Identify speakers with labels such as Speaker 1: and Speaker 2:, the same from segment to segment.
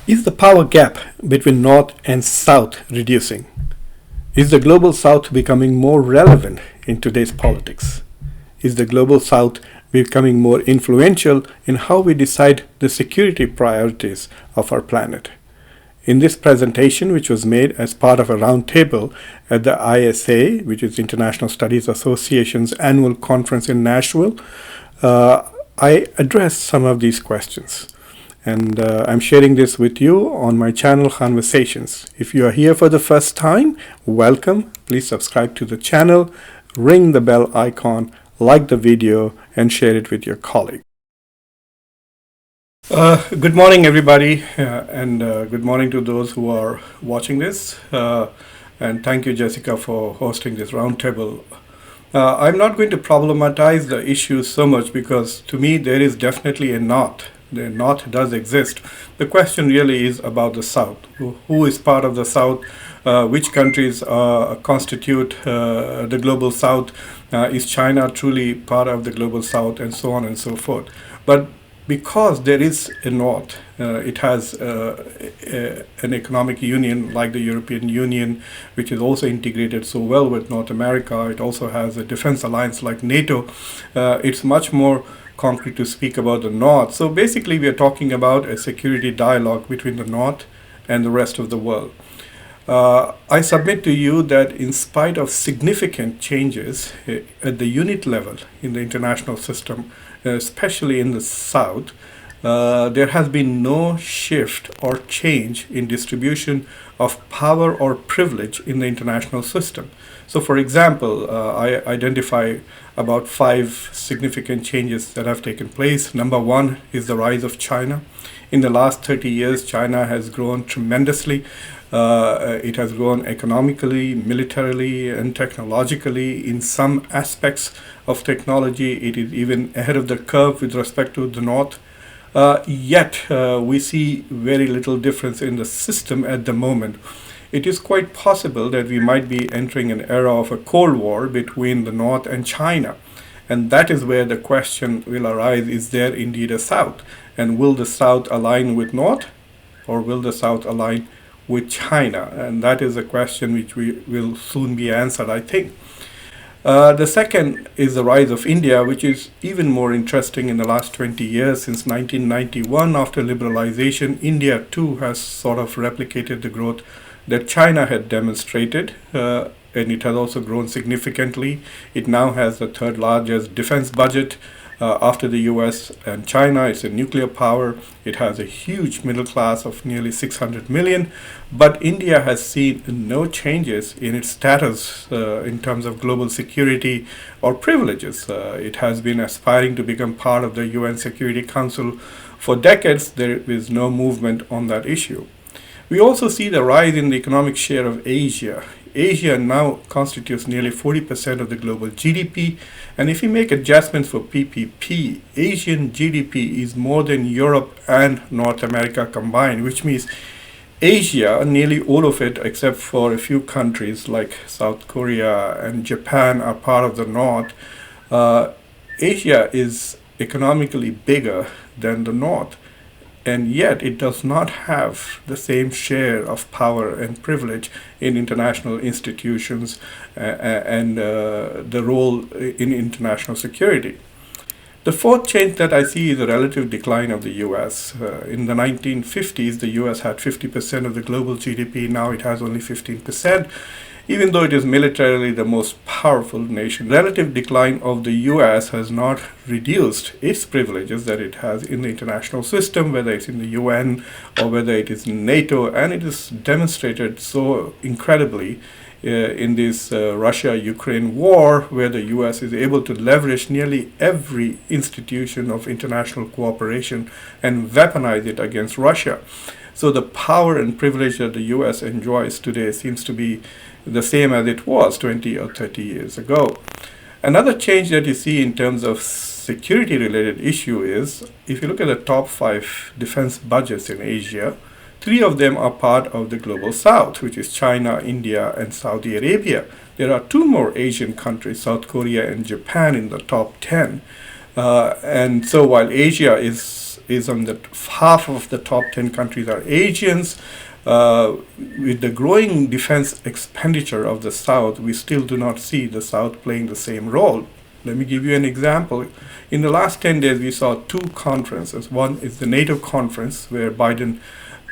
Speaker 1: Is the power gap between North and South reducing? Is the Global South becoming more relevant in today's politics? Is the Global South becoming more influential in how we decide the security priorities of our planet? In this presentation, which was made as part of a roundtable at the ISA, which is International Studies Association's annual conference in Nashville, I addressed some of these questions. And I'm sharing this with you on my channel, Khanversations. If you are here for the first time, welcome. Please subscribe to the channel, ring the bell icon, like the video, and share it with your colleagues. Good morning, everybody, and good morning to those who are watching this. And thank you, Jessica, for hosting this roundtable. I'm not going to problematize the issue so much because to me there is definitely a North. The North does exist. The question really is about the South. Who is part of the South? Which countries constitute the Global South? Is China truly part of the Global South? And so on and so forth. But because there is a North, it has an economic union like the European Union, which is also integrated so well with North America. It also has a defense alliance like NATO. It's much more concrete to speak about the North. So basically we are talking about a security dialogue between the North and the rest of the world. I submit to you that in spite of significant changes at the unit level in the international system, especially in the South, there has been no shift or change in distribution of power or privilege in the international system. So for example, I identify about 5 significant changes that have taken place. Number one is the rise of China. In the last 30 years, China has grown tremendously. It has grown economically, militarily, and technologically. In some aspects of technology, it is even ahead of the curve with respect to the North. Yet, we see very little difference in the system at the moment. It is quite possible that we might be entering an era of a Cold War between the North and China. And that is where the question will arise, is there indeed a South? And will the South align with North? Or will the South align with China? And that is a question which will soon be answered, I think. The second is the rise of India, which is even more interesting in the last 20 years. Since 1991, after liberalization, India too has sort of replicated the growth that China had demonstrated, and it has also grown significantly. It now has the third largest defense budget after the US and China. It's a nuclear power. It has a huge middle class of nearly 600 million. But India has seen no changes in its status in terms of global security or privileges. It has been aspiring to become part of the UN Security Council for decades. There is no movement on that issue. We also see the rise in the economic share of Asia. Asia now constitutes nearly 40% of the global GDP, and if we make adjustments for PPP, Asian GDP is more than Europe and North America combined, which means Asia, nearly all of it except for a few countries like South Korea and Japan are part of the North. Asia is economically bigger than the North. And yet it does not have the same share of power and privilege in international institutions and the role in international security. The fourth change that I see is the relative decline of the US. In the 1950s, the US had 50% of the global GDP. Now it has only 15%. Even though it is militarily the most powerful nation, relative decline of the US has not reduced its privileges that it has in the international system, whether it's in the UN or whether it is in NATO, and it is demonstrated so incredibly in this Russia-Ukraine war, where the US is able to leverage nearly every institution of international cooperation and weaponize it against Russia. So the power and privilege that the US enjoys today seems to be the same as it was 20 or 30 years ago. Another change that you see in terms of security-related issue is, if you look at the top 5 defense budgets in Asia, 3 of them are part of the Global South, which is China, India, and Saudi Arabia. There are 2 more Asian countries, South Korea and Japan, in the top 10. And so while Asia is ism that half of the top 10 countries are Asians. With the growing defense expenditure of the South, we still do not see the South playing the same role. Let me give you an example. In the last 10 days, we saw two conferences. One is the NATO conference, where Biden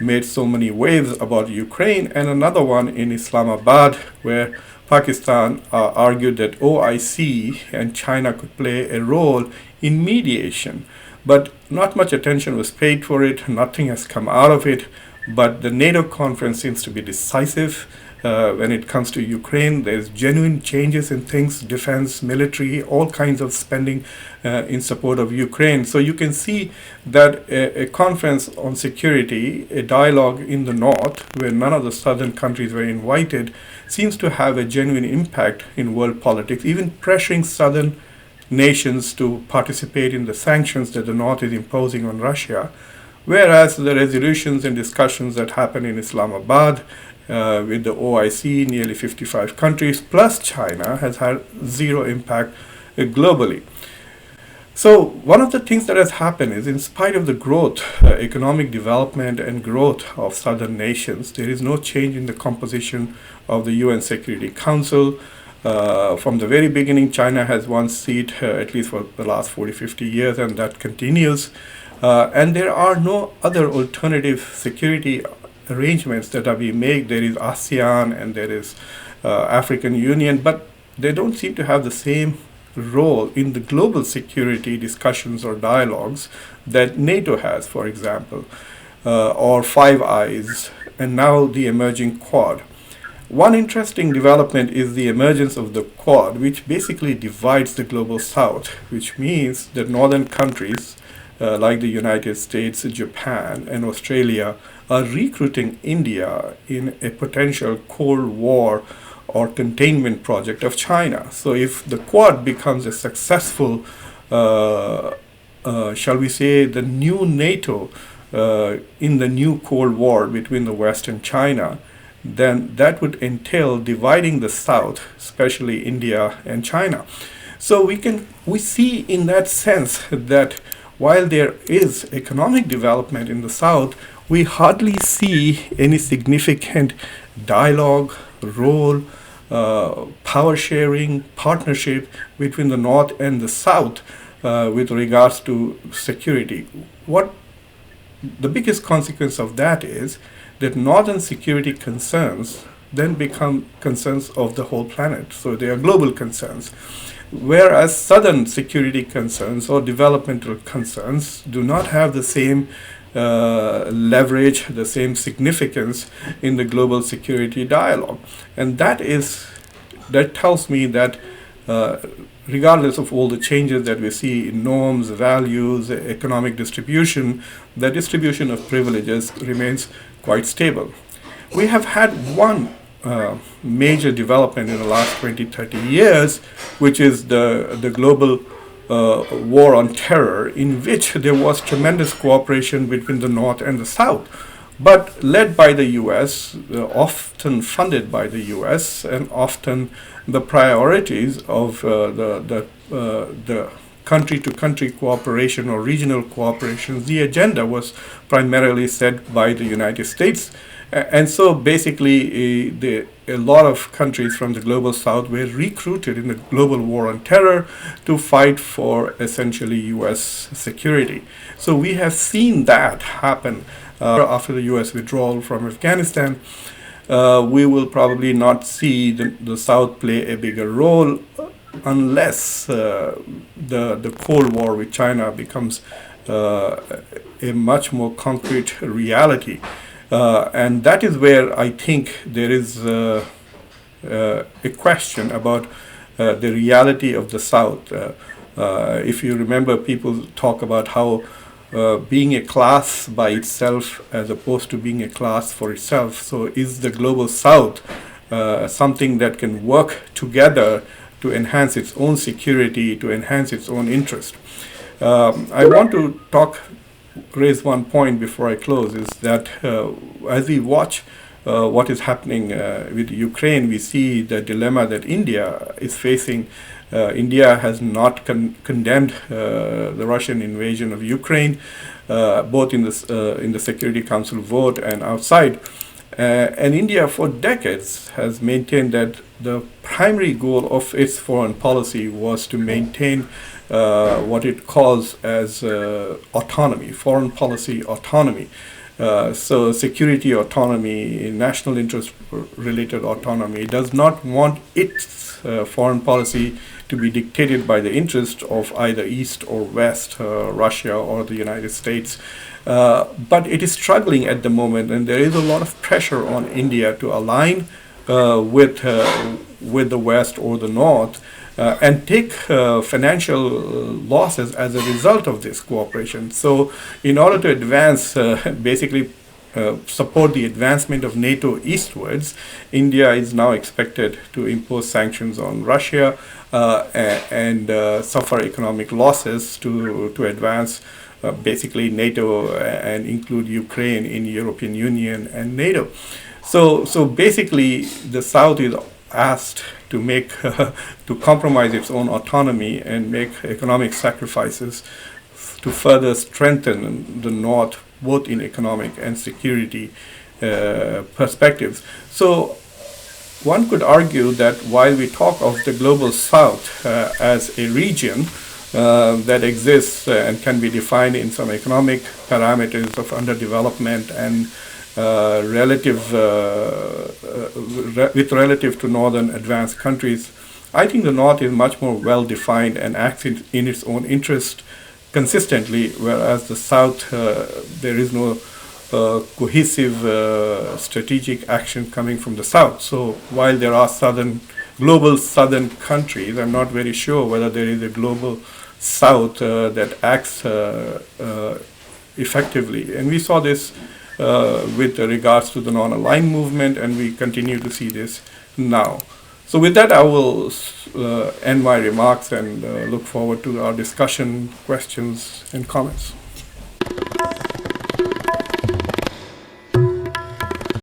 Speaker 1: made so many waves about Ukraine, and another one in Islamabad, where Pakistan argued that OIC and China could play a role in mediation. But not much attention was paid for it, nothing has come out of it. But the NATO conference seems to be decisive when it comes to Ukraine. There's genuine changes in things, defense, military, all kinds of spending in support of Ukraine. So you can see that a conference on security, a dialogue in the north, where none of the southern countries were invited, seems to have a genuine impact in world politics, even pressuring southern nations to participate in the sanctions that the north is imposing on Russia. Whereas the resolutions and discussions that happen in Islamabad with the OIC, nearly 55 countries, plus China, has had zero impact globally. So one of the things that has happened is, in spite of the growth, economic development and growth of southern nations, there is no change in the composition of the UN Security Council. From the very beginning, China has one seat, at least for the last 40, 50 years, and that continues. And there are no other alternative security arrangements that are being made. There is ASEAN and there is African Union, but they don't seem to have the same role in the global security discussions or dialogues that NATO has, for example, or Five Eyes, and now the emerging Quad. One interesting development is the emergence of the Quad, which basically divides the global South, which means that northern countries like the United States, Japan, and Australia are recruiting India in a potential Cold War or containment project of China. So if the Quad becomes a successful, shall we say, the new NATO in the new Cold War between the West and China, then that would entail dividing the South, especially India and China. So we see in that sense that while there is economic development in the South, we hardly see any significant dialogue, role, power sharing, partnership between the North and the South with regards to security. What the biggest consequence of that is that Northern security concerns then become concerns of the whole planet. So they are global concerns. Whereas Southern security concerns or developmental concerns do not have the same leverage, the same significance in the global security dialogue. And that tells me that regardless of all the changes that we see in norms, values, economic distribution, the distribution of privileges remains quite stable. We have had one major development in the last 20, 30 years, which is the global war on terror, in which there was tremendous cooperation between the North and the South, but led by the US, often funded by the US, and often the priorities of the country-to-country cooperation or regional cooperation. The agenda was primarily set by the United States. And so basically, a lot of countries from the global South were recruited in the global war on terror to fight for essentially US security. So we have seen that happen after the US withdrawal from Afghanistan. We will probably not see the South play a bigger role unless the Cold War with China becomes a much more concrete reality. And that is where I think there is a question about the reality of the South. If you remember, people talk about how being a class by itself as opposed to being a class for itself. So is the global South something that can work together to enhance its own security, to enhance its own interest? I want to raise one point before I close, is that as we watch what is happening with Ukraine, we see the dilemma that India is facing. India has not condemned the Russian invasion of Ukraine, both in the Security Council vote and outside. And India, for decades, has maintained that the primary goal of its foreign policy was to maintain what it calls as autonomy, foreign policy autonomy. So security autonomy, national interest related autonomy. It does not want its foreign policy to be dictated by the interest of either East or West, Russia or the United States. But it is struggling at the moment, and there is a lot of pressure on India to align with the West or the North and take financial losses as a result of this cooperation. So in order to advance, basically support the advancement of NATO eastwards, India is now expected to impose sanctions on Russia and suffer economic losses to advance basically NATO and include Ukraine in European Union and NATO. So basically the South is asked to make to compromise its own autonomy and make economic sacrifices to further strengthen the North, both in economic and security perspectives. So one could argue that while we talk of the global South as a region that exists and can be defined in some economic parameters of underdevelopment and relative to northern advanced countries, I think the North is much more well defined and acts in its own interest consistently, whereas the South, there is no cohesive strategic action coming from the South. So while there are global southern countries, I'm not very sure whether there is a global South that acts effectively. And we saw this with regards to the non-aligned movement, and we continue to see this now. So with that, I will end my remarks and look forward to our discussion, questions, and comments.